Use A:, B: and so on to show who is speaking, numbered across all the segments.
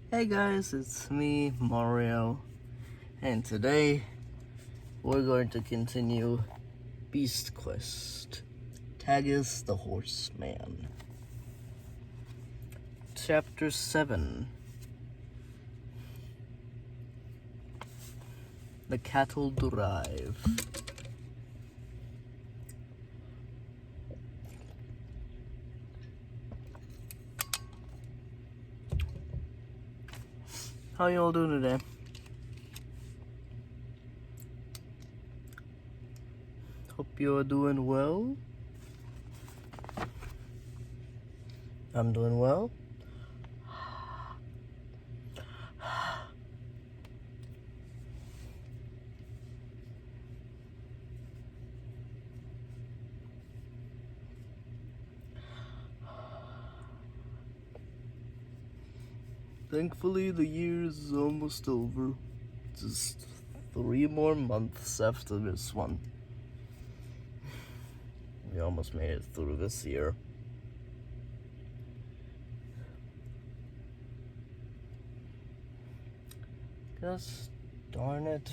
A: Hey guys, it's me, Mario, and today we're going to continue Beast Quest Tagus the Horseman. Chapter 7. The Cattle Drive. How y'all doing today? Hope you're doing well. I'm doing well. Thankfully, the year is almost over. Just 3 more months after this one. We almost made it through this year. Gosh darn it.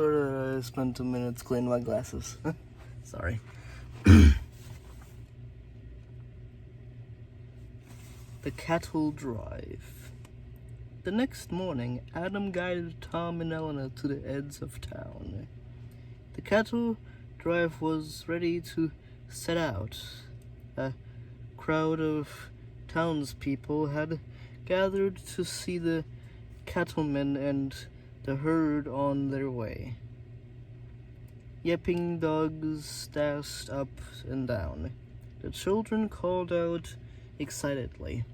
A: I spent 2 minutes cleaning my glasses. Sorry. The Cattle Drive. The next morning, Adam guided Tom and Elena to the edge of town. The cattle drive was ready to set out. A crowd of townspeople had gathered to see the cattlemen and the herd on their way. Yapping dogs dashed up and down. The children called out excitedly.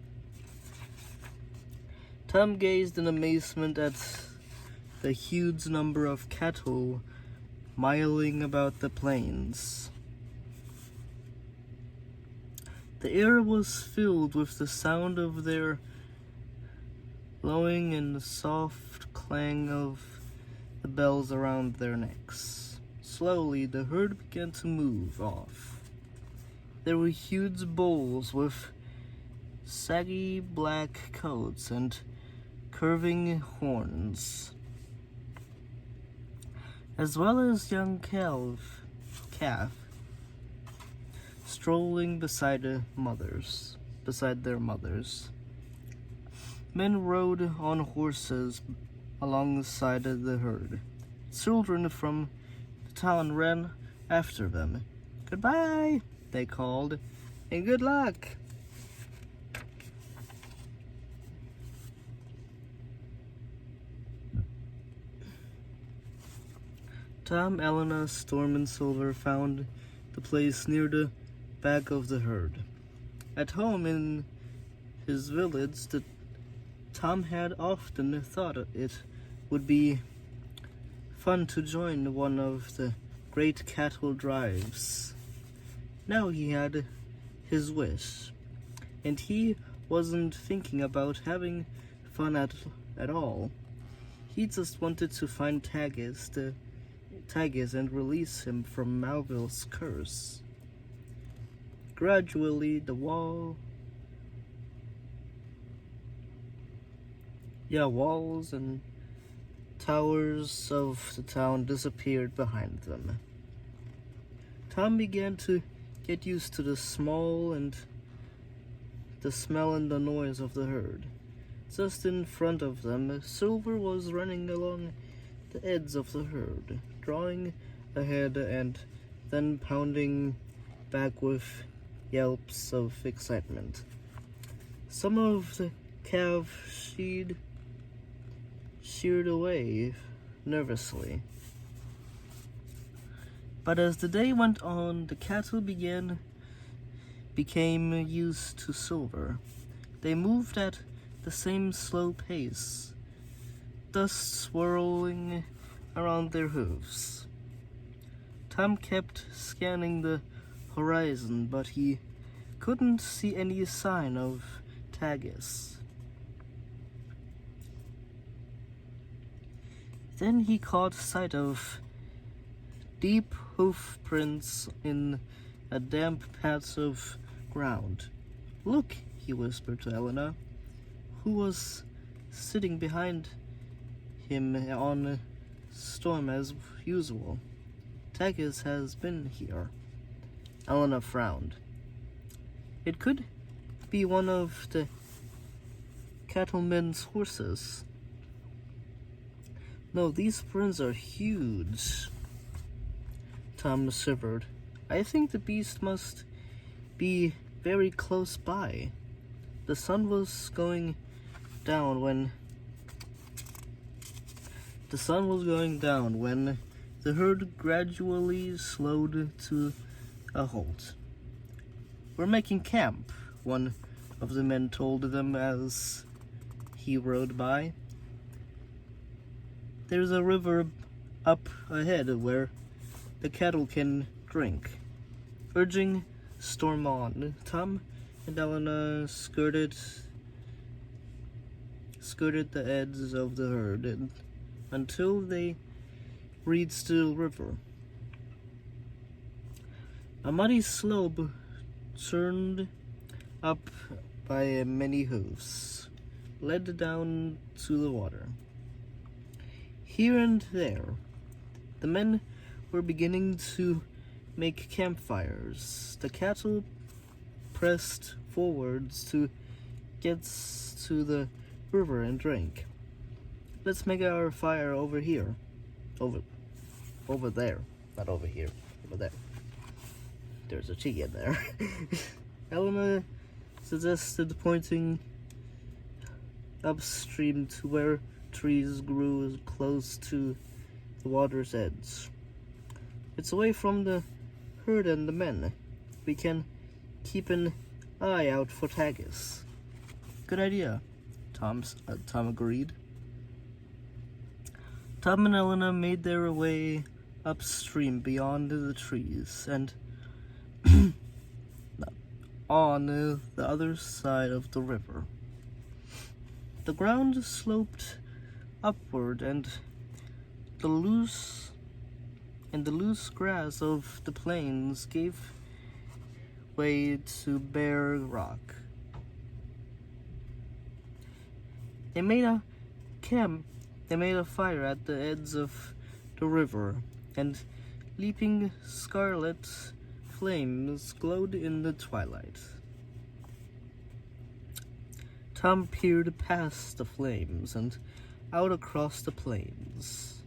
A: Tom gazed in amazement at the huge number of cattle miling about the plains. The air was filled with the sound of their lowing and the soft clang of the bells around their necks. Slowly, the herd began to move off. There were huge bulls with saggy black coats and curving horns, as well as young calf strolling beside their mothers. Men rode on horses alongside of the herd. Children from the town ran after them. "Goodbye," they called, "and good luck." Tom, Elena, Storm, and Silver found the place near the back of the herd. At home in his village, Tom had often thought it would be fun to join one of the great cattle drives. Now he had his wish, and he wasn't thinking about having fun at all. He just wanted to find Tagus and release him from Malville's curse. Gradually, the walls and towers of the town disappeared behind them. Tom began to get used to the smell and the noise of the herd. Just in front of them, Silver was running along the edge of the herd, drawing ahead and then pounding back with yelps of excitement. Some of the calves sheared away nervously. But as the day went on, the cattle began became used to Silver. They moved at the same slow pace, dust swirling around their hooves. Tom kept scanning the horizon, but he couldn't see any sign of Tagus. Then he caught sight of deep hoof prints in a damp patch of ground. "Look," he whispered to Elena, who was sitting behind him on Storm as usual. "Tagus has been here." Elena frowned. It could be one of the cattlemen's horses. "No, these prints are huge." Tom shivered. "I think the beast must be very close by." The sun was going down when the herd gradually slowed to a halt. "We're making camp," one of the men told them as he rode by. "There's a river up ahead where the cattle can drink." Urging Storm on, Tom and Elena skirted the edge of the herd until they reached the river. A muddy slope churned up by many hooves led down to the water. Here and there, the men were beginning to make campfires. The cattle pressed forwards to get to the river and drink. "Let's make our fire over here." Over there. Not over here. Over there. There's a T in there. Elena suggested, pointing upstream to where trees grew close to the water's edge. "It's away from the herd and the men. We can keep an eye out for Tagus." "Good idea," Tom agreed. Tom and Elena made their way upstream beyond the trees and on the other side of the river. The ground sloped upward, and the loose grass of the plains gave way to bare rock. They made a fire at the edge of the river, and leaping scarlet flames glowed in the twilight. Tom peered past the flames and out across the plains,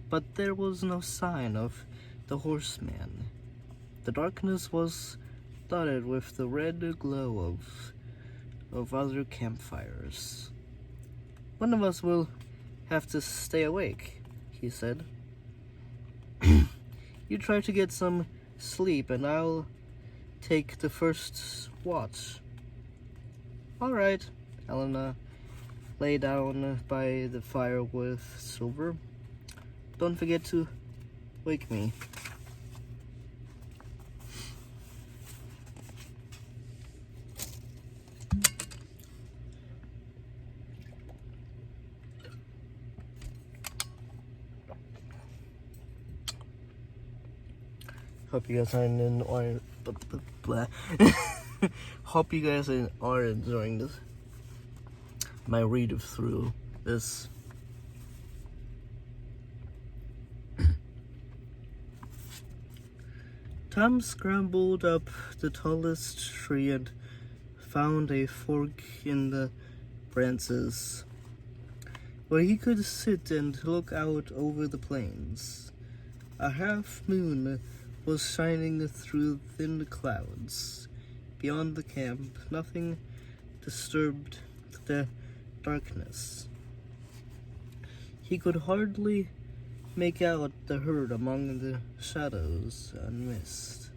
A: but there was no sign of the horseman. The darkness was dotted with the red glow of other campfires. "One of us will have to stay awake," he said. "You try to get some sleep, and I'll take the first watch." "All right." Elena lay down by the fire with Silver. "Don't forget to wake me." Hope you guys are enjoying this. My read through this. Tom scrambled up the tallest tree and found a fork in the branches where he could sit and look out over the plains. A half moon was shining through thin clouds. Beyond the camp, nothing disturbed the darkness. He could hardly make out the herd among the shadows and mist.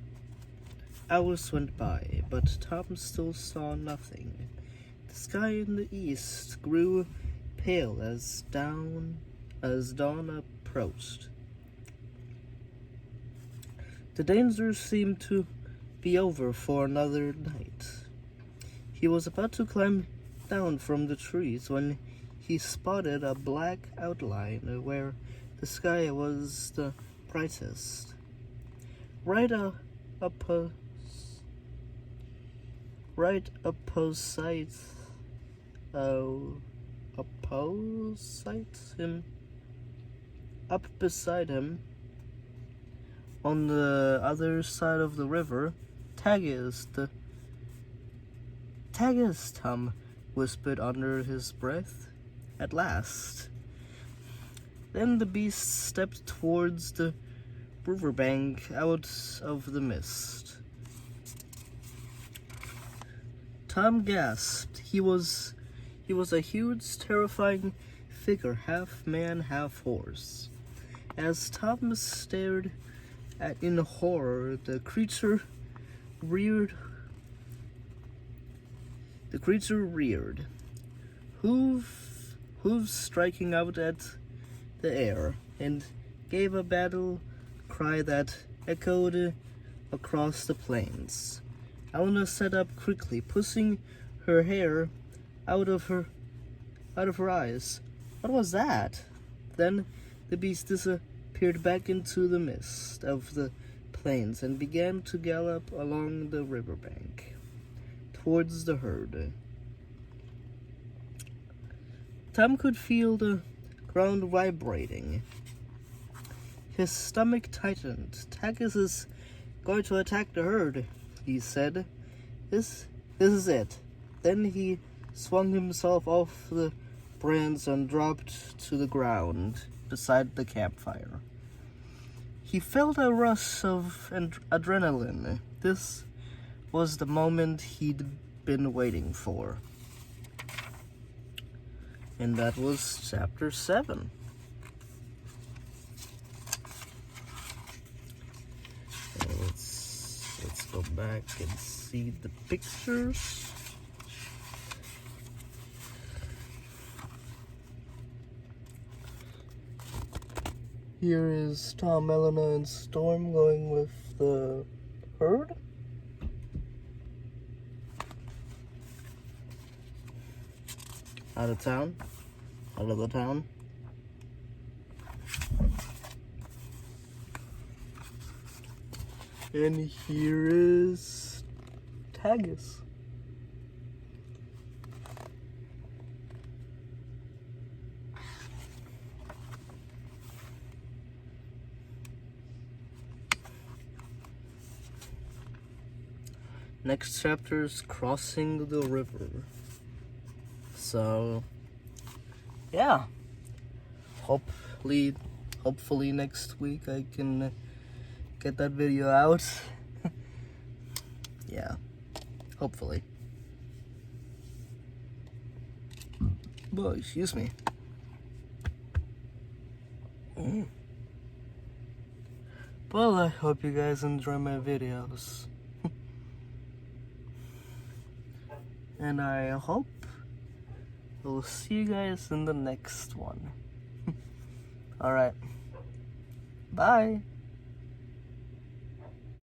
A: Hours went by, but Tom still saw nothing. The sky in the east grew pale as dawn approached. The danger seemed to be over for another night. He was about to climb down from the trees when he spotted a black outline where the sky was the brightest. Right opposite him, up beside him, on the other side of the river, Tagus, Tom whispered under his breath. At last. Then the beast stepped towards the riverbank out of the mist. Tom gasped. He was a huge, terrifying figure, half man, half horse. As Tom stared in horror, the creature reared. Hooves striking out at the air, and gave a battle cry that echoed across the plains. Elena sat up quickly, pushing her hair out of her eyes. What was that? Then the beast disappeared back into the mist of the plains and began to gallop along the riverbank towards the herd. Tom could feel the ground vibrating. His stomach tightened. Tagus is going to attack the herd, he said. This is it. Then he swung himself off the branch and dropped to the ground beside the campfire. He felt a rush of adrenaline. This was the moment he'd been waiting for. And that was chapter 7. Let's go back and see the pictures. Here is Tom, Elena, and Storm going with the herd. Out of the town. And here is Tagus. Next chapter is crossing the river. So, yeah. Hopefully next week I can get that video out. Yeah, hopefully. Boy, excuse me. Well, I hope you guys enjoy my videos. And I hope we'll see you guys in the next one. Alright. Bye.